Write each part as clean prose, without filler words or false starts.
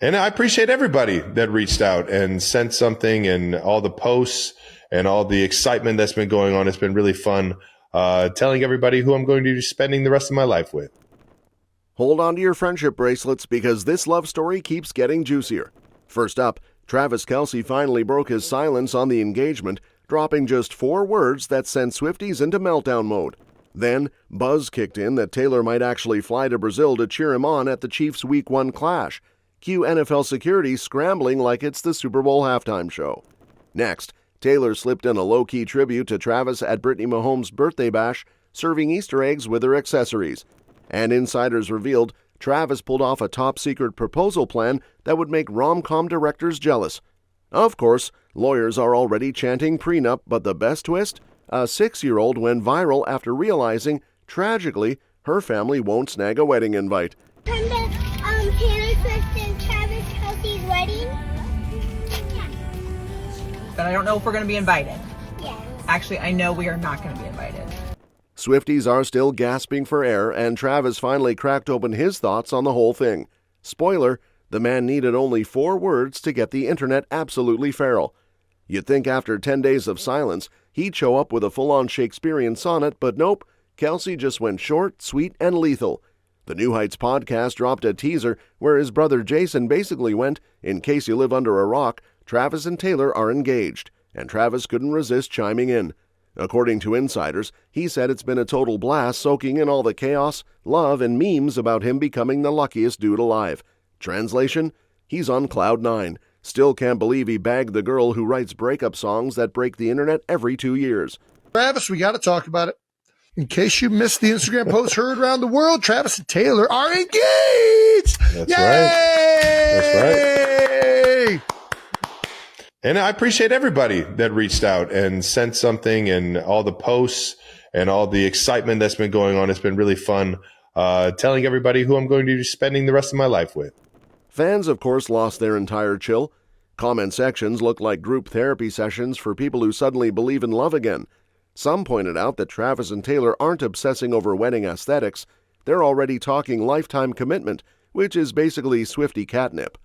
And I appreciate everybody that reached out and sent something, and all the posts and all the excitement that's been going on. It's been really fun telling everybody who I'm going to be spending the rest of my life with. Hold on to your friendship bracelets because this love story keeps getting juicier. First up, Travis Kelce finally broke his silence on the engagement, dropping just 4 words that sent Swifties into meltdown mode. Then, buzz kicked in that Taylor might actually fly to Brazil to cheer him on at the Chiefs' Week 1 clash. Cue NFL security scrambling like it's the Super Bowl halftime show. Next, Taylor slipped in a low-key tribute to Travis at Brittany Mahomes' birthday bash, serving Easter eggs with her accessories. And insiders revealed Travis pulled off a top-secret proposal plan that would make rom-com directors jealous. Of course, lawyers are already chanting prenup, but the best twist? A 6-year-old went viral after realizing, tragically, her family won't snag a wedding invite. Come to Taylor Swift and Travis Kelce's wedding? But I don't know if we're going to be invited. Yeah. Actually, I know we are not going to be invited. Swifties are still gasping for air, and Travis finally cracked open his thoughts on the whole thing. Spoiler, the man needed only 4 words to get the internet absolutely feral. You'd think after 10 days of silence, he'd show up with a full-on Shakespearean sonnet, but nope, Kelce just went short, sweet, and lethal. The New Heights podcast dropped a teaser where his brother Jason basically went, in case you live under a rock, Travis and Taylor are engaged, and Travis couldn't resist chiming in. According to insiders, he said it's been a total blast soaking in all the chaos, love, and memes about him becoming the luckiest dude alive. Translation? He's on cloud 9. Still can't believe he bagged the girl who writes breakup songs that break the internet every 2 years. Travis, we got to talk about it. In case you missed the Instagram post heard around the world, Travis and Taylor are engaged. That's Yay! right. That's right. And I appreciate everybody that reached out and sent something, and all the posts and all the excitement that's been going on. It's been really fun telling everybody who I'm going to be spending the rest of my life with. Fans, of course, lost their entire chill. Comment sections look like group therapy sessions for people who suddenly believe in love again. Some pointed out that Travis and Taylor aren't obsessing over wedding aesthetics. They're already talking lifetime commitment, which is basically Swiftie catnip.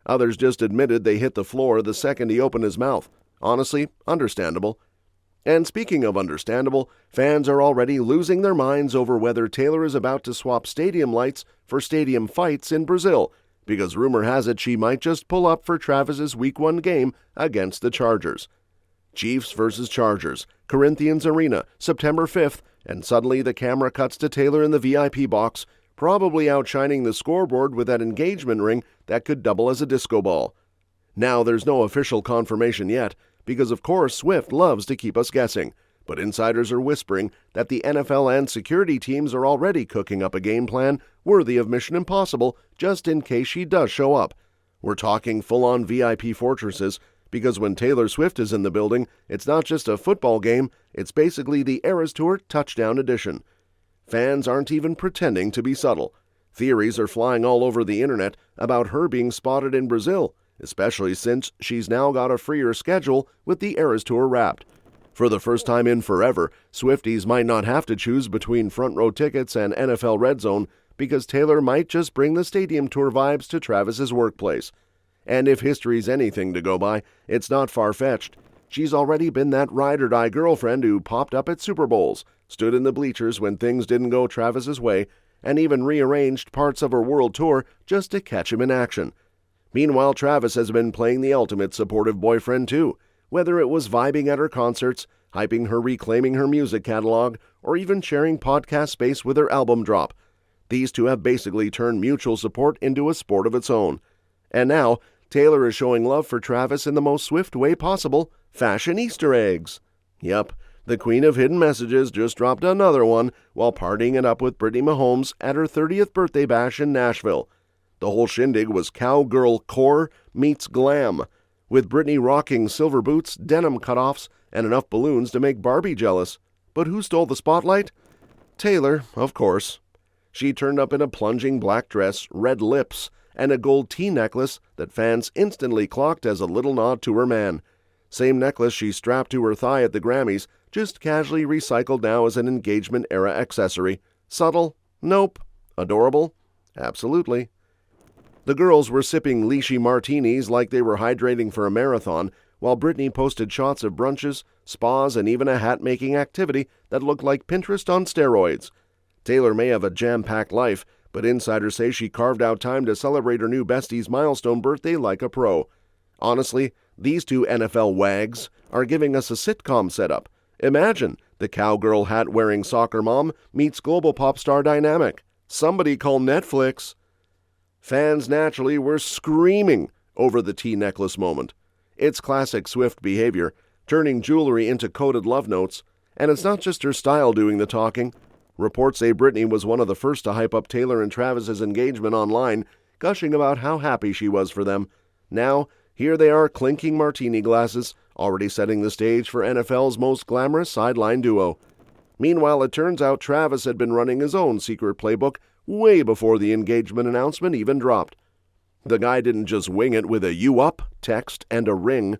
Others just admitted they hit the floor the second he opened his mouth. Honestly, understandable. And speaking of understandable, fans are already losing their minds over whether Taylor is about to swap stadium lights for stadium fights in Brazil, because rumor has it she might just pull up for Travis's Week 1 game against the Chargers. Chiefs versus Chargers, Corinthians Arena, September 5th, and suddenly the camera cuts to Taylor in the VIP box, probably outshining the scoreboard with that engagement ring that could double as a disco ball. Now, there's no official confirmation yet, because of course Swift loves to keep us guessing, but insiders are whispering that the NFL and security teams are already cooking up a game plan worthy of Mission Impossible just in case she does show up. We're talking full-on VIP fortresses, because when Taylor Swift is in the building, it's not just a football game, it's basically the Eras Tour Touchdown Edition. Fans aren't even pretending to be subtle. Theories are flying all over the internet about her being spotted in Brazil, especially since she's now got a freer schedule with the Eras Tour wrapped. For the first time in forever, Swifties might not have to choose between front-row tickets and NFL Red Zone, because Taylor might just bring the stadium tour vibes to Travis's workplace. And if history's anything to go by, it's not far-fetched. She's already been that ride-or-die girlfriend who popped up at Super Bowls, stood in the bleachers when things didn't go Travis's way, and even rearranged parts of her world tour just to catch him in action. Meanwhile, Travis has been playing the ultimate supportive boyfriend too, whether it was vibing at her concerts, hyping her reclaiming her music catalog, or even sharing podcast space with her album drop. These two have basically turned mutual support into a sport of its own. And now, Taylor is showing love for Travis in the most Swift way possible, fashion Easter eggs. Yep, the Queen of Hidden Messages just dropped another one while partying it up with Brittany Mahomes at her 30th birthday bash in Nashville. The whole shindig was cowgirl core meets glam, with Brittany rocking silver boots, denim cutoffs, and enough balloons to make Barbie jealous. But who stole the spotlight? Taylor, of course. She turned up in a plunging black dress, red lips, and a gold tea necklace that fans instantly clocked as a little nod to her man. Same necklace she strapped to her thigh at the Grammys, just casually recycled now as an engagement-era accessory. Subtle? Nope. Adorable? Absolutely. The girls were sipping lychee martinis like they were hydrating for a marathon, while Brittany posted shots of brunches, spas, and even a hat-making activity that looked like Pinterest on steroids. Taylor may have a jam-packed life, but insiders say she carved out time to celebrate her new bestie's milestone birthday like a pro. Honestly, these two NFL wags are giving us a sitcom setup. Imagine the cowgirl hat-wearing soccer mom meets global pop star dynamic. Somebody call Netflix. Fans naturally were screaming over the T-necklace moment. It's classic Swift behavior, turning jewelry into coded love notes, and it's not just her style doing the talking. Reports say Brittany was one of the first to hype up Taylor and Travis's engagement online, gushing about how happy she was for them. Now, here they are clinking martini glasses, already setting the stage for NFL's most glamorous sideline duo. Meanwhile, it turns out Travis had been running his own secret playbook way before the engagement announcement even dropped. The guy didn't just wing it with a "you up" text and a ring.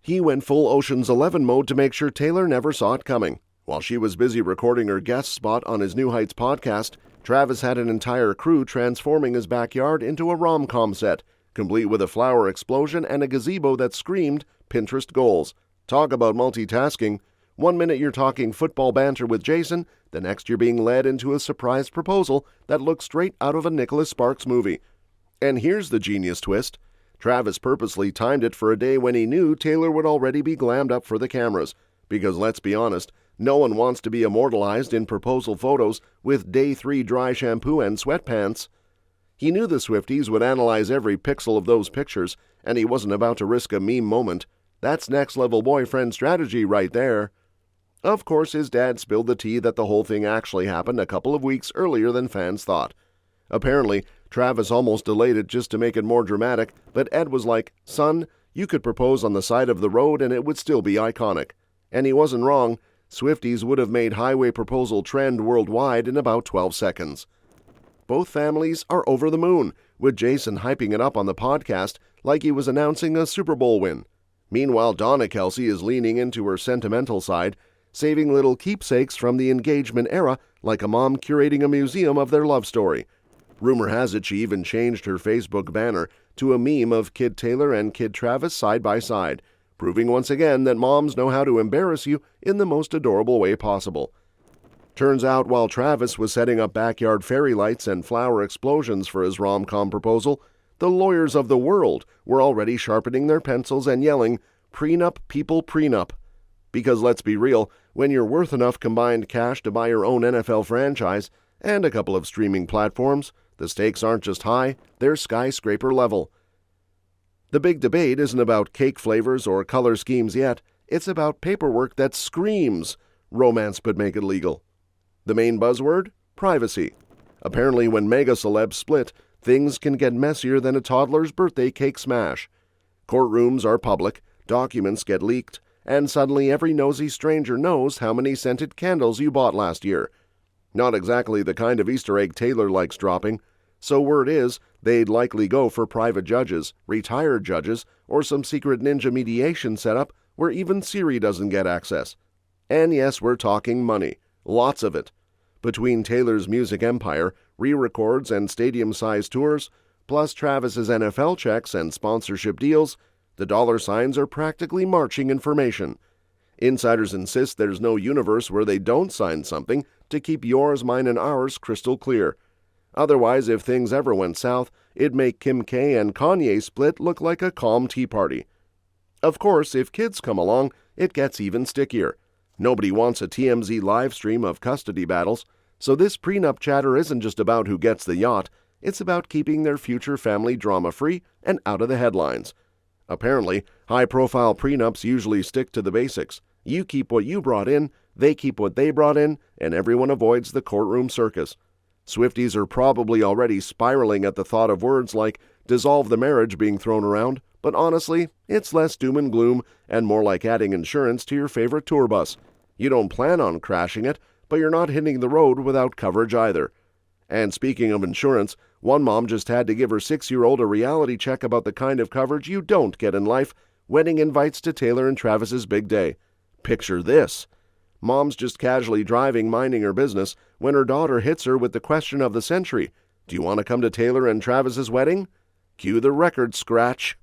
He went full Ocean's 11 mode to make sure Taylor never saw it coming. While she was busy recording her guest spot on his New Heights podcast, Travis had an entire crew transforming his backyard into a rom-com set, complete with a flower explosion and a gazebo that screamed Pinterest goals. Talk about multitasking. 1 minute you're talking football banter with Jason, the next you're being led into a surprise proposal that looks straight out of a Nicholas Sparks movie. And here's the genius twist. Travis purposely timed it for a day when he knew Taylor would already be glammed up for the cameras, because let's be honest, no one wants to be immortalized in proposal photos with day 3 dry shampoo and sweatpants. He knew the Swifties would analyze every pixel of those pictures, and he wasn't about to risk a meme moment. That's next-level boyfriend strategy right there. Of course, his dad spilled the tea that the whole thing actually happened a couple of weeks earlier than fans thought. Apparently, Travis almost delayed it just to make it more dramatic, but Ed was like, "Son, you could propose on the side of the road and it would still be iconic." And he wasn't wrong. Swifties would have made highway proposal trend worldwide in about 12 seconds. Both families are over the moon, with Jason hyping it up on the podcast like he was announcing a Super Bowl win. Meanwhile, Donna Kelce is leaning into her sentimental side, saving little keepsakes from the engagement era like a mom curating a museum of their love story. Rumor has it she even changed her Facebook banner to a meme of Kid Taylor and Kid Travis side by side, proving once again that moms know how to embarrass you in the most adorable way possible. Turns out while Travis was setting up backyard fairy lights and flower explosions for his rom-com proposal, the lawyers of the world were already sharpening their pencils and yelling, "Prenup, people, prenup." Because let's be real, when you're worth enough combined cash to buy your own NFL franchise and a couple of streaming platforms, the stakes aren't just high, they're skyscraper level. The big debate isn't about cake flavors or color schemes yet, it's about paperwork that screams romance but make it legal. The main buzzword? Privacy. Apparently when mega celebs split, things can get messier than a toddler's birthday cake smash. Courtrooms are public, documents get leaked, and suddenly every nosy stranger knows how many scented candles you bought last year. Not exactly the kind of Easter egg Taylor likes dropping, so word is they'd likely go for private judges, retired judges, or some secret ninja mediation setup where even Siri doesn't get access. And yes, we're talking money. Lots of it. Between Taylor's music empire, re-records and stadium-sized tours, plus Travis's NFL checks and sponsorship deals, the dollar signs are practically marching in formation. Insiders insist there's no universe where they don't sign something to keep yours, mine, and ours crystal clear. Otherwise, if things ever went south, it'd make Kim K and Kanye split look like a calm tea party. Of course, if kids come along, it gets even stickier. Nobody wants a TMZ live stream of custody battles, so this prenup chatter isn't just about who gets the yacht, it's about keeping their future family drama-free and out of the headlines. Apparently, high-profile prenups usually stick to the basics. You keep what you brought in, they keep what they brought in, and everyone avoids the courtroom circus. Swifties are probably already spiraling at the thought of words like dissolve the marriage being thrown around, but honestly, it's less doom and gloom and more like adding insurance to your favorite tour bus. You don't plan on crashing it, but you're not hitting the road without coverage either. And speaking of insurance, one mom just had to give her 6-year-old a reality check about the kind of coverage you don't get in life, wedding invites to Taylor and Travis's big day. Picture this. Mom's just casually driving, minding her business, when her daughter hits her with the question of the century. Do you want to come to Taylor and Travis's wedding? Cue the record scratch.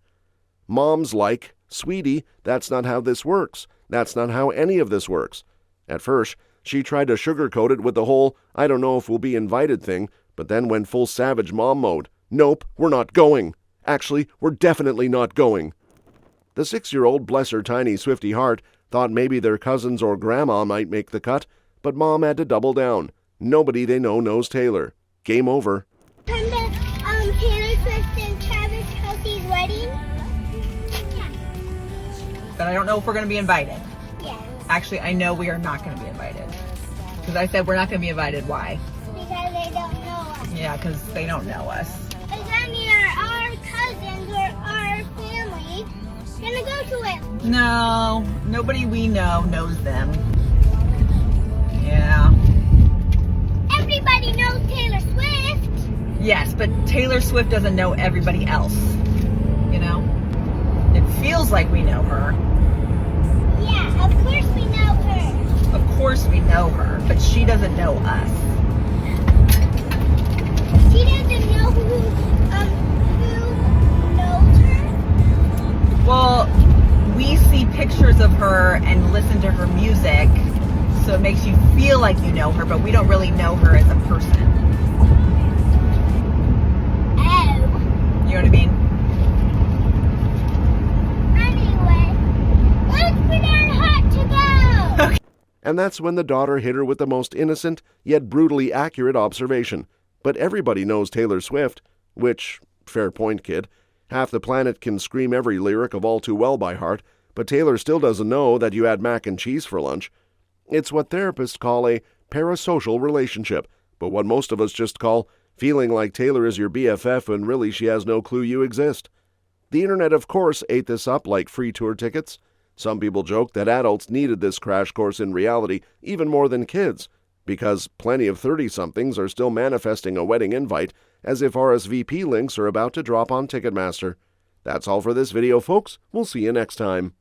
Mom's like, "Sweetie, that's not how this works. That's not how any of this works." At first, she tried to sugarcoat it with the whole "I don't know if we'll be invited" thing, but then went full savage mom mode. "Nope, we're not going. Actually, we're definitely not going." The 6-year-old, bless her tiny Swiftie heart, thought maybe their cousins or grandma might make the cut, but Mom had to double down. Nobody they know knows Taylor. Game over. Come to Taylor Swift and Travis Kelce's wedding? But I don't know if we're going to be invited. Yeah. Actually, I know we are not going to be invited. Because I said we're not going to be invited. Why? Because they don't know us. Yeah, because they don't know us. But that means our cousins or our family gonna go to it. No, nobody we know knows them. Yeah. Everybody knows Taylor Swift. Yes, but Taylor Swift doesn't know everybody else. You know? It feels like we know her. Yeah, of course we know her. Of course we know her, but she doesn't know us. She doesn't know who knows her. Well, we see pictures of her and listen to her music, so it makes you feel like you know her, but we don't really know her as a person. Oh. You know what I mean? Anyway, let's pretend hot to go. And that's when the daughter hit her with the most innocent yet brutally accurate observation. But everybody knows Taylor Swift, which, fair point, kid. Half the planet can scream every lyric of All Too Well by heart, but Taylor still doesn't know that you had mac and cheese for lunch. It's what therapists call a parasocial relationship, but what most of us just call feeling like Taylor is your BFF when really she has no clue you exist. The internet, of course, ate this up like free tour tickets. Some people joke that adults needed this crash course in reality even more than kids, because plenty of 30-somethings are still manifesting a wedding invite as if RSVP links are about to drop on Ticketmaster. That's all for this video, folks. We'll see you next time.